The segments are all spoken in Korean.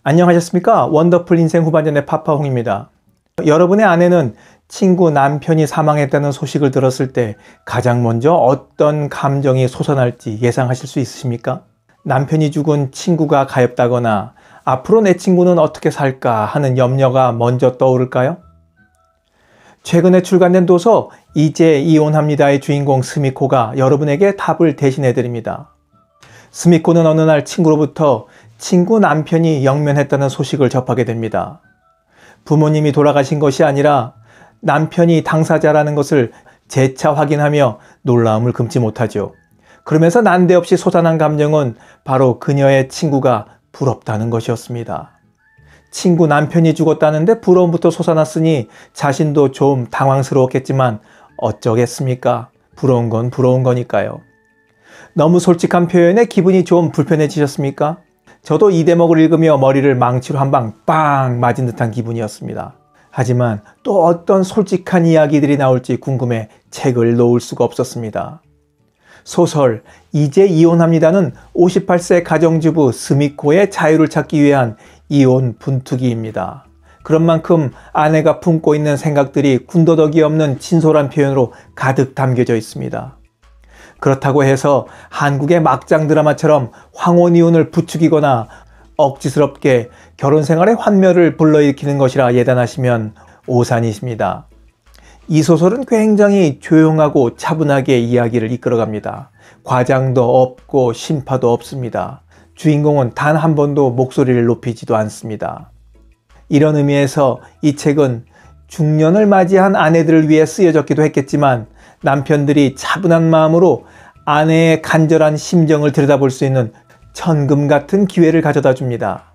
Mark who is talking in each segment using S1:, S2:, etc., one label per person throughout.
S1: 안녕하셨습니까? 원더풀 인생 후반전의 파파홍입니다. 여러분의 아내는 친구 남편이 사망했다는 소식을 들었을 때 가장 먼저 어떤 감정이 솟아날지 예상하실 수 있으십니까? 남편이 죽은 친구가 가엾다거나 앞으로 내 친구는 어떻게 살까 하는 염려가 먼저 떠오를까요? 최근에 출간된 도서 이제 이혼합니다의 주인공 스미코가 여러분에게 답을 대신해 드립니다. 스미코는 어느 날 친구로부터 친구 남편이 영면했다는 소식을 접하게 됩니다. 부모님이 돌아가신 것이 아니라 남편이 당사자라는 것을 재차 확인하며 놀라움을 금치 못하죠. 그러면서 난데없이 솟아난 감정은 바로 그녀의 친구가 부럽다는 것이었습니다. 친구 남편이 죽었다는데 부러움부터 솟아났으니 자신도 좀 당황스러웠겠지만 어쩌겠습니까? 부러운 건 부러운 거니까요. 너무 솔직한 표현에 기분이 좀 불편해지셨습니까? 저도 이 대목을 읽으며 머리를 망치로 한 방 빵 맞은 듯한 기분이었습니다. 하지만 또 어떤 솔직한 이야기들이 나올지 궁금해 책을 놓을 수가 없었습니다. 소설 이제 이혼합니다는 58세 가정주부 스미코의 자유를 찾기 위한 이혼 분투기입니다. 그런 만큼 아내가 품고 있는 생각들이 군더더기 없는 진솔한 표현으로 가득 담겨져 있습니다. 그렇다고 해서 한국의 막장 드라마처럼 황혼이혼을 부추기거나 억지스럽게 결혼생활의 환멸을 불러일으키는 것이라 예단하시면 오산이십니다. 이 소설은 굉장히 조용하고 차분하게 이야기를 이끌어갑니다. 과장도 없고 심파도 없습니다. 주인공은 단 한 번도 목소리를 높이지도 않습니다. 이런 의미에서 이 책은 중년을 맞이한 아내들을 위해 쓰여졌기도 했겠지만 남편들이 차분한 마음으로 아내의 간절한 심정을 들여다볼 수 있는 천금 같은 기회를 가져다 줍니다.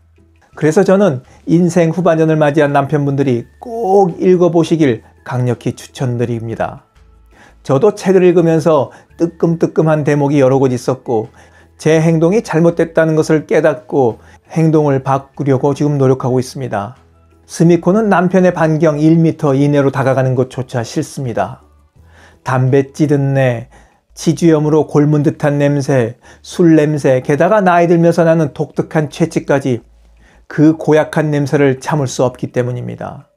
S1: 그래서 저는 인생 후반전을 맞이한 남편분들이 꼭 읽어보시길 강력히 추천드립니다. 저도 책을 읽으면서 뜨끔뜨끔한 대목이 여러 곳 있었고 제 행동이 잘못됐다는 것을 깨닫고 행동을 바꾸려고 지금 노력하고 있습니다. 스미코는 남편의 반경 1m 이내로 다가가는 것조차 싫습니다. 담배 찌든 내, 치주염으로 골문 듯한 냄새, 술 냄새, 게다가 나이 들면서 나는 독특한 채취까지 그 고약한 냄새를 참을 수 없기 때문입니다.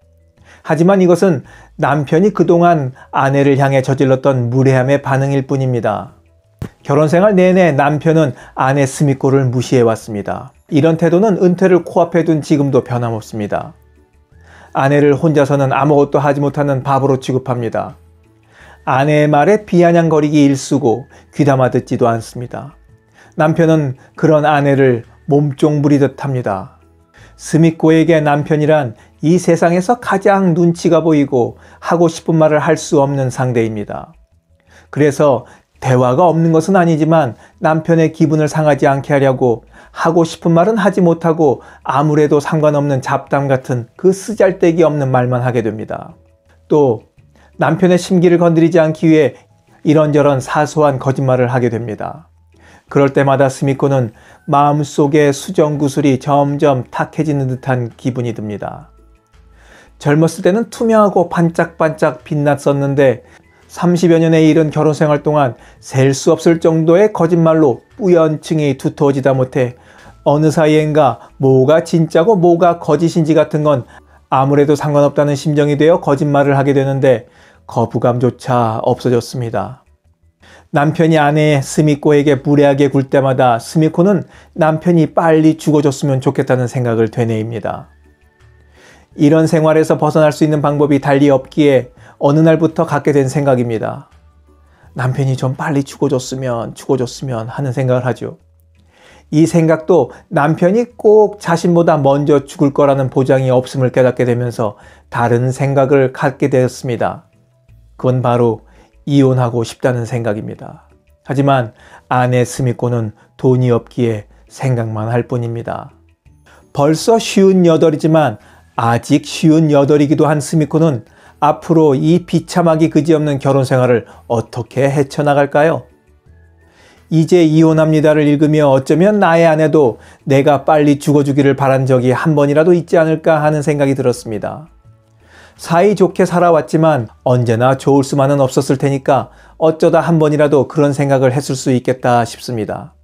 S1: 하지만 이것은 남편이 그동안 아내를 향해 저질렀던 무례함의 반응일 뿐입니다. 결혼생활 내내 남편은 아내 스미코를 무시해왔습니다. 이런 태도는 은퇴를 코앞에 둔 지금도 변함없습니다. 아내를 혼자서는 아무것도 하지 못하는 바보로 취급합니다. 아내의 말에 비아냥거리기 일쑤고 귀담아 듣지도 않습니다. 남편은 그런 아내를 몸종 부리듯 합니다. 스미코에게 남편이란 이 세상에서 가장 눈치가 보이고 하고 싶은 말을 할 수 없는 상대입니다. 그래서 대화가 없는 것은 아니지만 남편의 기분을 상하지 않게 하려고 하고 싶은 말은 하지 못하고 아무래도 상관없는 잡담 같은 그 쓰잘데기 없는 말만 하게 됩니다. 또 남편의 심기를 건드리지 않기 위해 이런저런 사소한 거짓말을 하게 됩니다. 그럴 때마다 스미코는 마음속의 수정구슬이 점점 탁해지는 듯한 기분이 듭니다. 젊었을 때는 투명하고 반짝반짝 빛났었는데 30여 년에 이른 결혼생활 동안 셀 수 없을 정도의 거짓말로 뿌연층이 두터워지다 못해 어느 사이엔가 뭐가 진짜고 뭐가 거짓인지 같은 건 아무래도 상관없다는 심정이 되어 거짓말을 하게 되는데 거부감조차 없어졌습니다. 남편이 아내 스미코에게 무례하게 굴 때마다 스미코는 남편이 빨리 죽어줬으면 좋겠다는 생각을 되뇌입니다. 이런 생활에서 벗어날 수 있는 방법이 달리 없기에 어느 날부터 갖게 된 생각입니다. 남편이 좀 빨리 죽어줬으면 하는 생각을 하죠. 이 생각도 남편이 꼭 자신보다 먼저 죽을 거라는 보장이 없음을 깨닫게 되면서 다른 생각을 갖게 되었습니다. 그건 바로 이혼하고 싶다는 생각입니다. 하지만 아내 스미코는 돈이 없기에 생각만 할 뿐입니다. 벌써 58이지만 아직 58이기도 한 스미코는 앞으로 이 비참하기 그지없는 결혼생활을 어떻게 헤쳐나갈까요? 이제 이혼합니다를 읽으며 어쩌면 나의 아내도 내가 빨리 죽어주기를 바란 적이 한 번이라도 있지 않을까 하는 생각이 들었습니다. 사이좋게 살아왔지만 언제나 좋을 수만은 없었을 테니까 어쩌다 한 번이라도 그런 생각을 했을 수 있겠다 싶습니다.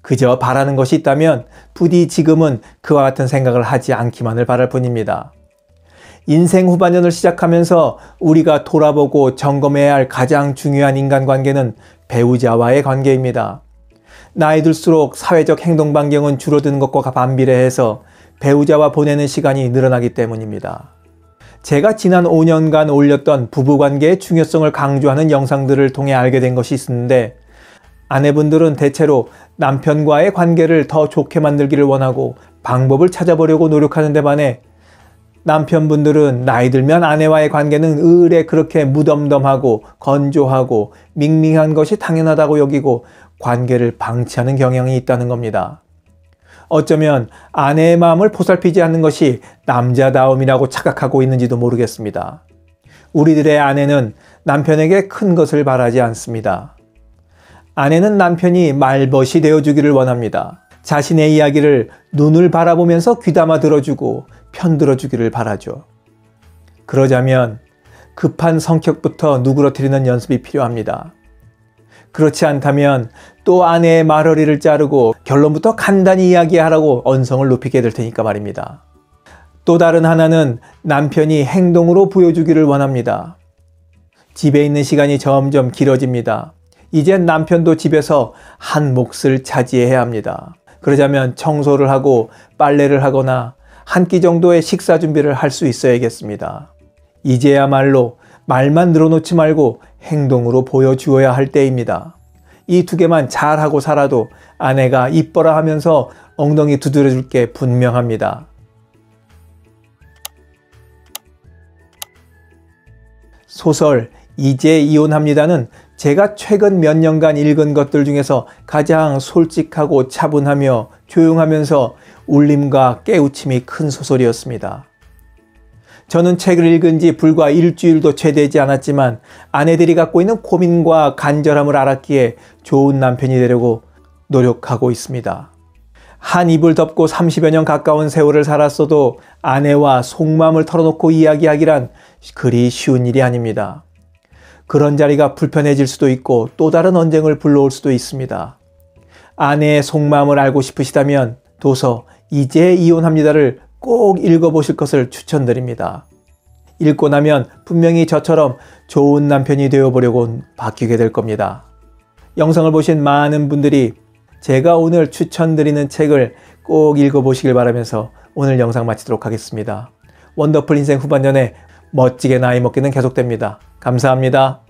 S1: 그저 바라는 것이 있다면 부디 지금은 그와 같은 생각을 하지 않기만을 바랄 뿐입니다. 인생 후반년을 시작하면서 우리가 돌아보고 점검해야 할 가장 중요한 인간관계는 배우자와의 관계입니다. 나이 들수록 사회적 행동 반경은 줄어드는 것과 반비례해서 배우자와 보내는 시간이 늘어나기 때문입니다. 제가 지난 5년간 올렸던 부부관계의 중요성을 강조하는 영상들을 통해 알게 된 것이 있는데, 아내분들은 대체로 남편과의 관계를 더 좋게 만들기를 원하고 방법을 찾아보려고 노력하는 데 반해, 남편분들은 나이 들면 아내와의 관계는 의례 그렇게 무덤덤하고 건조하고 밍밍한 것이 당연하다고 여기고 관계를 방치하는 경향이 있다는 겁니다. 어쩌면 아내의 마음을 보살피지 않는 것이 남자다움이라고 착각하고 있는지도 모르겠습니다. 우리들의 아내는 남편에게 큰 것을 바라지 않습니다. 아내는 남편이 말벗이 되어주기를 원합니다. 자신의 이야기를 눈을 바라보면서 귀담아 들어주고 편들어주기를 바라죠. 그러자면 급한 성격부터 누그러뜨리는 연습이 필요합니다. 그렇지 않다면 또 아내의 말허리를 자르고 결론부터 간단히 이야기하라고 언성을 높이게 될 테니까 말입니다. 또 다른 하나는 남편이 행동으로 보여주기를 원합니다. 집에 있는 시간이 점점 길어집니다. 이젠 남편도 집에서 한 몫을 차지해야 합니다. 그러자면 청소를 하고 빨래를 하거나 한 끼 정도의 식사 준비를 할 수 있어야겠습니다. 이제야말로 말만 늘어놓지 말고 행동으로 보여주어야 할 때입니다. 이 두 개만 잘하고 살아도 아내가 이뻐라 하면서 엉덩이 두드려줄 게 분명합니다. 소설 이제 이혼합니다는 제가 최근 몇 년간 읽은 것들 중에서 가장 솔직하고 차분하며 조용하면서 울림과 깨우침이 큰 소설이었습니다. 저는 책을 읽은 지 불과 일주일도 채 되지 않았지만 아내들이 갖고 있는 고민과 간절함을 알았기에 좋은 남편이 되려고 노력하고 있습니다. 한 이불 덮고 30여 년 가까운 세월을 살았어도 아내와 속마음을 털어놓고 이야기하기란 그리 쉬운 일이 아닙니다. 그런 자리가 불편해질 수도 있고 또 다른 언쟁을 불러올 수도 있습니다. 아내의 속마음을 알고 싶으시다면 도서 이제 이혼합니다를 꼭 읽어보실 것을 추천드립니다. 읽고 나면 분명히 저처럼 좋은 남편이 되어보려고 바뀌게 될 겁니다. 영상을 보신 많은 분들이 제가 오늘 추천드리는 책을 꼭 읽어보시길 바라면서 오늘 영상 마치도록 하겠습니다. 원더풀 인생 후반년에 멋지게 나이 먹기는 계속됩니다. 감사합니다.